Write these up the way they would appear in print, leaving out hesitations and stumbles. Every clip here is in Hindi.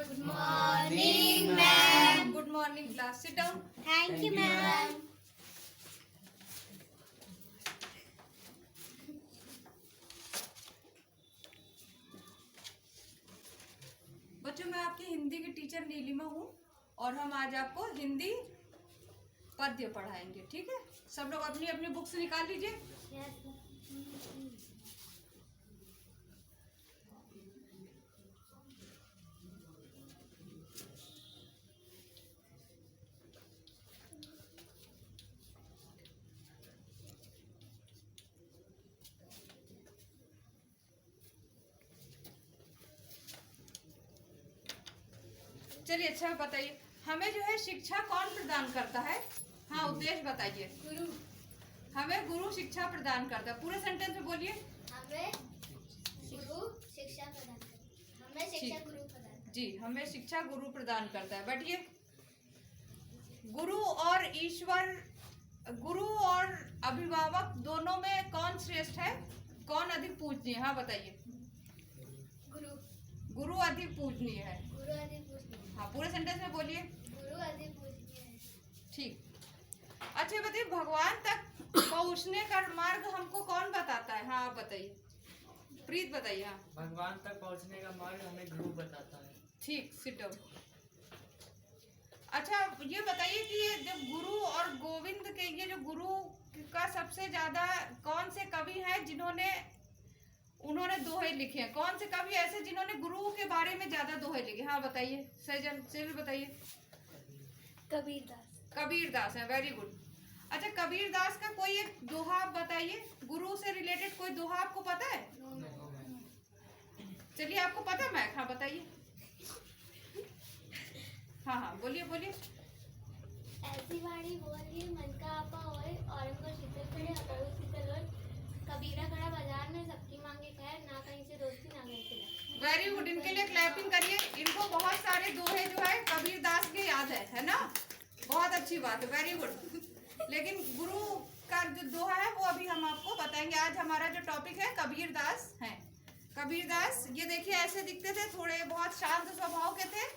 Good morning, ma'am. Good morning, class. Sit down. Thank you, ma'am. बच्चों, मैं आपकी हिंदी की टीचर नीलिमा हूँ और हम आज आपको हिंदी पद्य पढ़ाएंगे। ठीक है, सब लोग अपनी अपनी बुक्स निकाल लीजिए। चलिए, अच्छा बताइए, हमें जो है शिक्षा कौन प्रदान करता है? हाँ, उद्देश्य बताइए। गुरु। हमें गुरु शिक्षा प्रदान करता है। पूरे सेंटेंस में बोलिए। हमें गुरु शिक्षा प्रदान करता है। हमें शिक्षा गुरु प्रदान करता है। जी, हमें शिक्षा गुरु प्रदान करता है। बैठिए। गुरु और ईश्वर, गुरु और अभिभावक दोनों में कौन श्रेष्ठ है? कौन अधिक पूजनीय? हाँ बताइए। गुरु। गुरु अधिक पूजनीय है। गुरु अधिक पूजनीय। हाँ, पूरे सेंटेंस में बोलिए। गुरु अधिक पूजनीय है। ठीक। अच्छा बताइए, भगवान तक पहुँचने का मार्ग हमको कौन बताता है? हाँ आप बताइए। प्रीत बताइए। हाँ, भगवान तक पहुंचने का मार्ग हमें गुरु बताता है। ठीक, सिट डाउन। अच्छा, ये बताइए कि ये जब गुरु और गोविंद के, ये जो गुरु का सबसे ज्यादा कौन से कवि हैं जिन्होंने उन्होंने दोहे लिखे हैं? कौन से कवि ऐसे जिन्होंने गुरु के बारे में ज्यादा दोहे लिखे? हाँ बताइए। सैजल सिल बताइए। कबीरदास। कबीरदास है। Very good. अच्छा, कबीरदास का कोई एक दोहा आप बताइए, गुरु से रिलेटेड कोई दोहा आपको पता है? चलिए, आपको पता है? मैं हाँ बताइए। हाँ हाँ, बोलिए बोलिए। ऐसी वाणी बोलिए मन का आपा होए और इनको शीतल खड़े अपड़ो शीतल होए। कबीरा खड़ा बाजार में सबकी मांगे खैर, ना कहीं से दोस्ती ना कहीं से लड़। Very good. इनके लिए क्लैपिंग करिए। इनको बहुत सारे दोहे जो है कबीरदास के याद है ना? बहुत अच्छी बात है, वेरी गुड। लेकिन गुरु का जो दोहा है वो अभी हम आपको बताएंगे। आज हमारा जो टॉपिक है कबीरदास है। कबीरदास ये देखिए ऐसे दिखते थे, थोड़े बहुत शांत स्वभाव के थे।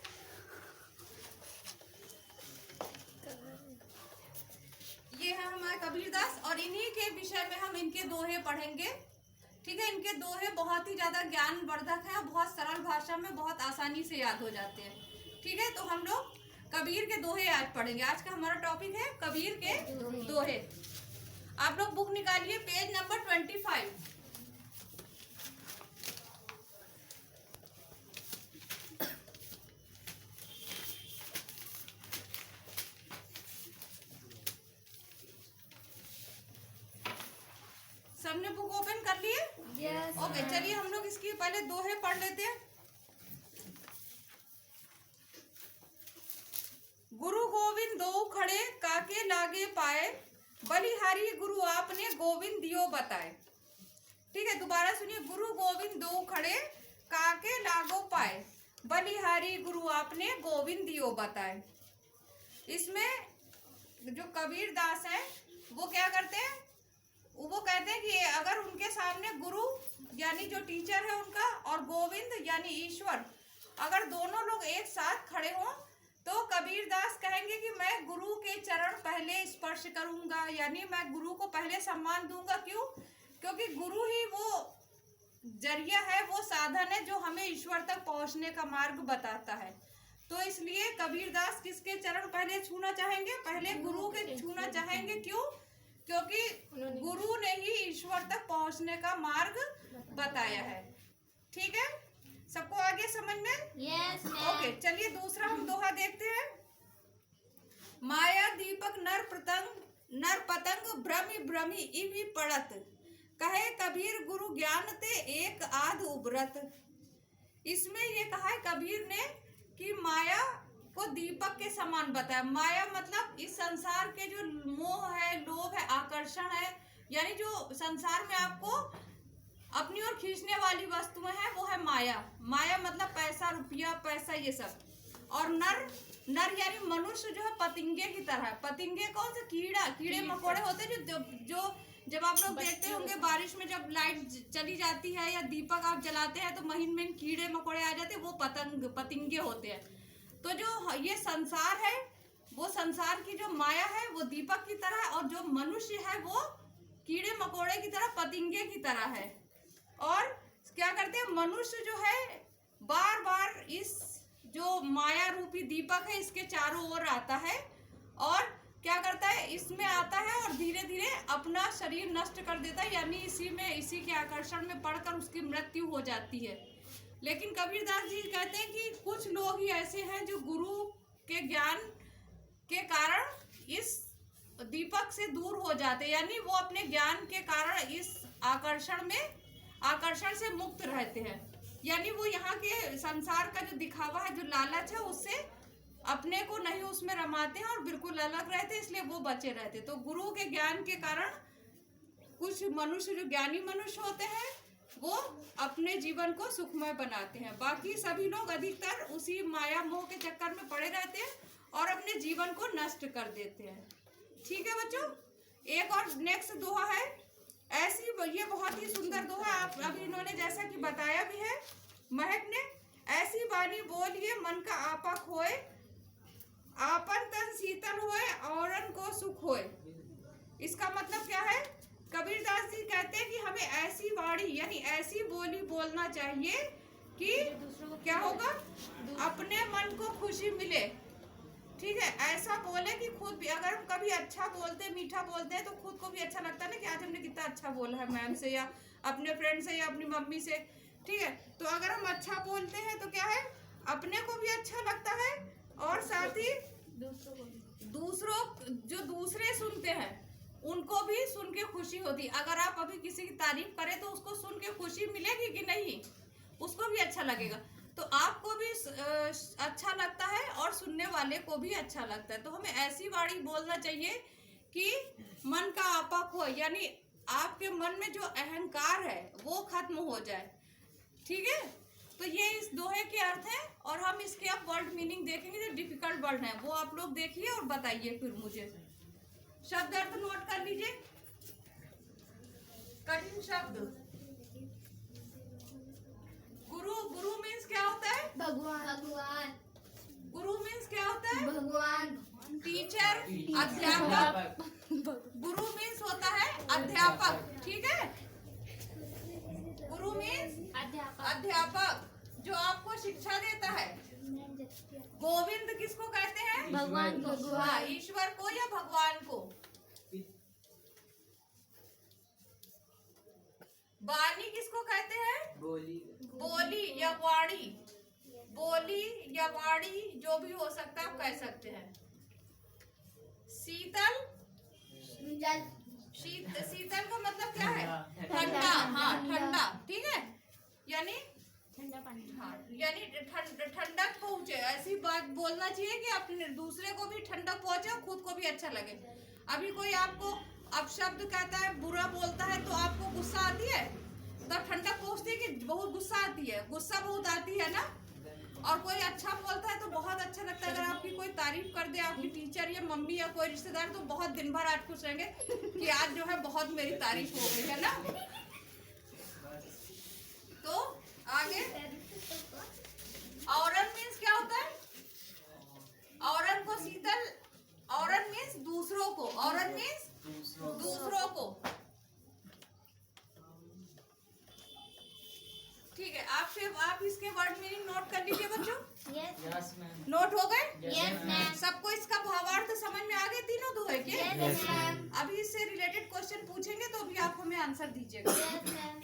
ये है हमारे कबीरदास और इन्हीं के विषय में हम इनके दोहे पढ़ेंगे। ठीक है, इनके दोहे बहुत ही ज्यादा ज्ञानवर्धक है और बहुत सरल भाषा में बहुत आसानी से याद हो जाते हैं। ठीक है, तो हम लोग कबीर के दोहे आज पढ़ेंगे। आज का हमारा टॉपिक है कबीर के दोहे। आप लोग बुक निकालिए, पेज नंबर 25। सबने बुक ओपन कर लिए? यस। ओके, चलिए हम लोग इसकी पहले दोहे पढ़ लेते हैं। गुरु गोविंद दो खड़े काके लागे पाए, बलिहारी गुरु आपने गोविंद दियो बताए। ठीक है, दोबारा सुनिए। गुरु गोविंद दो खड़े काके लागो पाए, बलिहारी गुरु आपने गोविंद दियो बताए। इसमें जो कबीरदास है वो क्या करते हैं? वो कहते हैं कि अगर उनके सामने गुरु यानी जो टीचर है उनका और गोविंद यानी ईश्वर, अगर दोनों लोग एक साथ खड़े हों तो कबीरदास कहेंगे कि मैं गुरु के चरण पहले स्पर्श करूंगा, यानी मैं गुरु को पहले सम्मान दूंगा। क्यों? क्योंकि गुरु ही वो जरिया है, वो साधन है जो हमें ईश्वर तक पहुंचने का मार्ग बताता है। तो इसलिए कबीरदास किसके चरण पहले छूना चाहेंगे? पहले गुरु के छूना चाहेंगे। क्यों? क्योंकि गुरु ने ही ईश्वर तक पहुंचने का मार्ग बताया है। ठीक है, सबको आगे समझ में? यस। ओके, चलिए दूसरा हम दोहा देखते हैं। माया दीपक नर पतंग भ्रमि भ्रमि इवि पड़त, कहे कबीर गुरु ज्ञान ते एक आध उबरत। इसमें ये कहा है कबीर ने कि माया को दीपक के समान बताया। माया मतलब इस संसार के जो मोह है, लोभ है, आकर्षण है, यानी जो संसार में आपको अपनी ओर खींचने वाली वस्तुएं हैं वो है माया। माया मतलब पैसा, रुपया, पैसा, ये सब। और नर यानी मनुष्य जो है पतिंगे की तरह है। पतिंगे कौन से? कीड़े मकोड़े होते हैं जो जब आप लोग देखते होंगे बारिश में जब लाइट चली जाती है या दीपक आप जलाते हैं तो महीन में कीड़े मकोड़े आ जाते हैं, वो पतंगे होते हैं। तो जो ये संसार है, वो संसार की जो माया है वो दीपक की तरह, और जो मनुष्य है वो कीड़े मकोड़े की तरह, पतंगे की तरह है। और क्या करते हैं, मनुष्य जो है बार बार इस जो माया रूपी दीपक है इसके चारों ओर आता है और क्या करता है, इसमें आता है और धीरे धीरे अपना शरीर नष्ट कर देता है, यानी इसी के आकर्षण में पड़कर उसकी मृत्यु हो जाती है। लेकिन कबीरदास जी कहते हैं कि कुछ लोग ही ऐसे हैं जो गुरु के ज्ञान के कारण इस दीपक से दूर हो जाते हैं, यानी वो अपने ज्ञान के कारण इस आकर्षण से मुक्त रहते हैं। यानी वो यहाँ के संसार का जो दिखावा है, जो लालच है, उससे अपने को नहीं उसमें रमाते हैं और बिल्कुल अलग रहते हैं, इसलिए वो बचे रहते। तो गुरु के ज्ञान के कारण कुछ मनुष्य जो ज्ञानी मनुष्य होते हैं वो अपने जीवन को सुखमय बनाते हैं। बाकी सभी लोग अधिकतर उसी माया मोह के चक्कर में पड़े रहते हैं और अपने जीवन को नष्ट कर देते हैं। ठीक है बच्चों, एक और नेक्स्ट दोहा है ऐसी, ये बहुत ही सुंदर दोहा, आप अभी इन्होंने जैसा कि बताया भी है महक ने, ऐसी वाणी बोलिए मन का आपा खोए, आपन तन शीतल होए औरन को सुख होए। इसका मतलब क्या है, कबीरदास जी कहते हैं कि हमें ऐसी वाणी यानी ऐसी बोली बोलना चाहिए कि क्या होगा, अपने मन को खुशी मिले। ठीक है, ऐसा बोले कि खुद भी, अगर हम कभी अच्छा बोलते मीठा बोलते हैं तो खुद को भी अच्छा लगता है ना कि आज हमने कितना अच्छा बोला है मैम से या अपने फ्रेंड से या अपनी मम्मी से। ठीक है, तो अगर हम अच्छा बोलते हैं तो क्या है, अपने को भी अच्छा लगता है और साथ ही दूसरे सुनते हैं उनको भी सुन के खुशी होती। अगर आप अभी किसी की तारीफ करें तो उसको सुन के खुशी मिलेगी कि नहीं, उसको भी अच्छा लगेगा। तो आपको भी अच्छा लगता है और सुनने वाले को भी अच्छा लगता है। तो हमें ऐसी वाणी बोलना चाहिए कि मन का आपा हो, यानी आपके मन में जो अहंकार है वो खत्म हो जाए। ठीक है, तो ये इस दोहे के अर्थ है और हम इसके अब वर्ड मीनिंग देखेंगे। जो डिफिकल्ट वर्ड है वो आप लोग देखिए और बताइए फिर मुझे। शब्द अर्थ नोट कर लीजिए। कठिन शब्द, गुरु, गुरु मीन्स क्या होता है, भगवान। गुरु मीन्स क्या होता है, भगवान। टीचर, अध्यापक। गुरु मीन्स होता है अध्यापक। ठीक है, गुरु मीन्स अध्यापक जो आपको शिक्षा देता है। गोविंद किसको कहते हैं, भगवान को। हाँ, ईश्वर को या भगवान को। वाणी किसको कहते हैं, बोली या वाणी। बोली या वाणी जो भी हो सकता है आप कह सकते हैं। शीतल, शीतल का मतलब क्या है, ठंडा। हाँ, ठंडा। ठीक है, यानी ठंडा पानी। हाँ, यानी ठंडक पहुँचे, ऐसी बात बोलना चाहिए कि अपने दूसरे को भी ठंडक पहुँचे और खुद को भी अच्छा लगे। अभी कोई आपको अपशब्द कहता है, बुरा बोलता है तो आपको गुस्सा आती है, तब ठंडक पहुँचती है कि बहुत गुस्सा आती है, गुस्सा बहुत आती है ना। और कोई अच्छा बोलता है तो बहुत अच्छा लगता है। अगर आपकी कोई तारीफ कर दे, आपकी टीचर या मम्मी या कोई रिश्तेदार, तो बहुत दिन भर आज खुश रहेंगे कि आज जो है बहुत मेरी तारीफ हो गई है ना। तो आगे, औरन मीन्स क्या होता है, औरन को शीतल, औरन मीन्स दूसरों को, औरन मीन्स दूसरों को। ठीक है, आप इसके वर्ड मीनिंग नोट कर लीजिए बच्चों। Yes ma'am. नोट हो गए? Yes ma'am. सबको इसका भावार्थ समझ में आ गए तीनों दोहे के? Yes ma'am. अभी इससे रिलेटेड क्वेश्चन पूछेंगे तो अभी आप हमें आंसर दीजिएगा। Yes ma'am.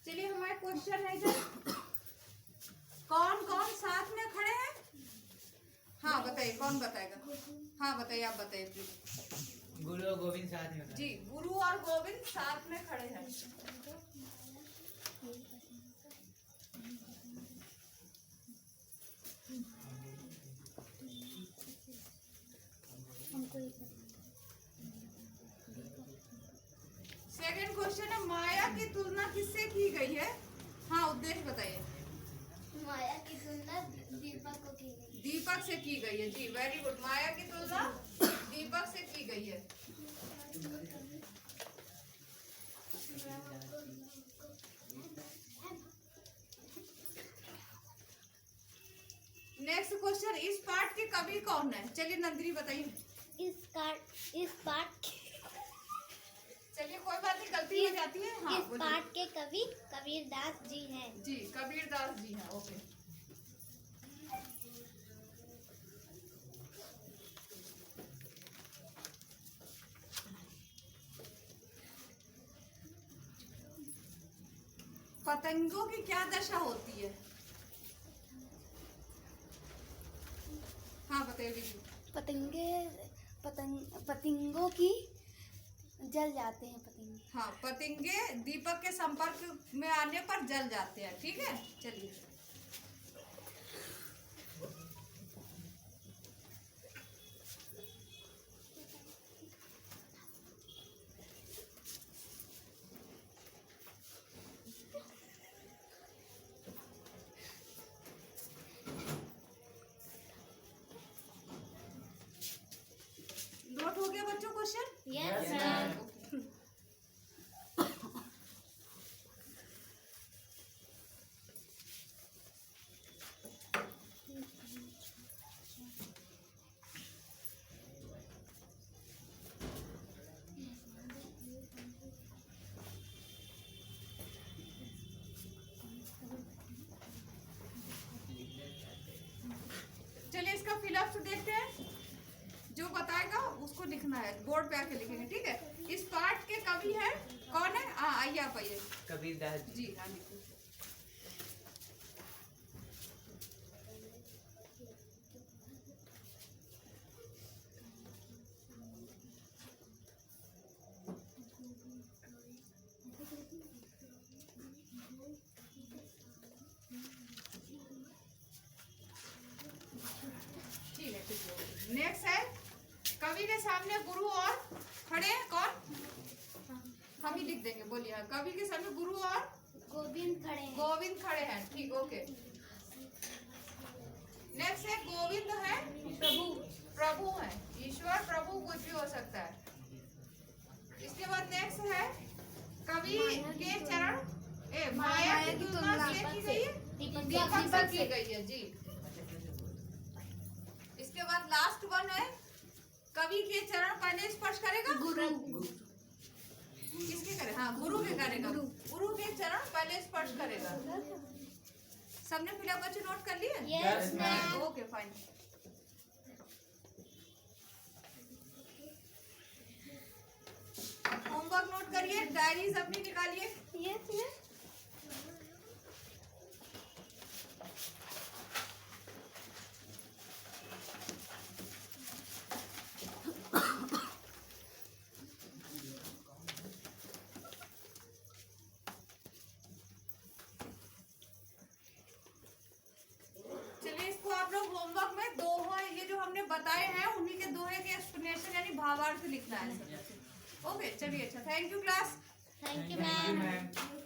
चलिए, हमारे क्वेश्चन है इधर, कौन कौन साथ में खड़े हैं? हाँ बताइए, कौन बताएगा? हाँ बताइए, आप बताइए प्लीज। गुरु और गोविंद साथ में। जी, गुरु और गोविंद साथ में खड़े हैं। क्वेश्चन है, माया की तुलना किससे की गई है? हाँ, उद्देश्य बताइए। माया की तुलना दीपक को की गई। दीपक से की गई है जी, वेरी गुड। माया की तुलना दीपक से की गई है। नेक्स्ट क्वेश्चन, इस पाठ के कवि कौन है? चलिए नंदिनी बताइए। इस पाठ चलिए कोई बात नहीं, गलती हो जाती है। हाँ, इस पाठ के कवि कबीरदास जी हैं। जी, कबीरदास जी हैं। ओके। पतंगों की क्या दशा होती है? हाँ बताइए दीदी। पतंगों की जल जाते हैं पतंगे। हाँ, पतंगे दीपक के संपर्क में आने पर जल जाते हैं। ठीक है, चलिए। नोट हो गया बच्चों क्वेश्चन? Yes ma'am. चलिए इसका फिलअप देखते हैं। जो बताएगा उसको लिखना है, बोर्ड पे आके लिखेंगे। ठीक है, इस पाठ के कवि है कौन है? हाँ, आइए आप आइए। कबीरदास जी। जी हाँ, लिखिए। ठीक है। नेक्स्ट है, कवि के सामने गुरु और खड़े हैं कौन? हम ही लिख देंगे, बोलिए। कवि के सामने गुरु और गोविंद खड़े हैं। गोविंद खड़े हैं। ठीक, ओके। नेक्स्ट है, गोविंद है प्रभु। प्रभु है, ईश्वर प्रभु कुछ भी हो सकता है। इसके बाद नेक्स्ट है, कवि के चरण माया की तुलना से की गई है दीपक से की गई है जी। इसके बाद लास्ट वन है, कवि के चरण पहले स्पर्श करेगा गुरु। किसके करे? हाँ, गुरु के करेगा। गुरु के चरण पहले स्पर्श करेगा। सबने फिलअप बच्चे नोट कर लिए? Yes ma'am. Okay fine. Homework note करिए, डायरीज अपनी निकालिए। Yes ma'am. चलिए, इसको आप लोग होमवर्क में दोहे, ये जो हमने बताए हैं उन्हीं के दोहे के एक्सप्लेनेशन यानी भावार्थ लिखना है। ओके, चलिए। अच्छा, thank you class. Thank you Thank you, ma'am. ma'am.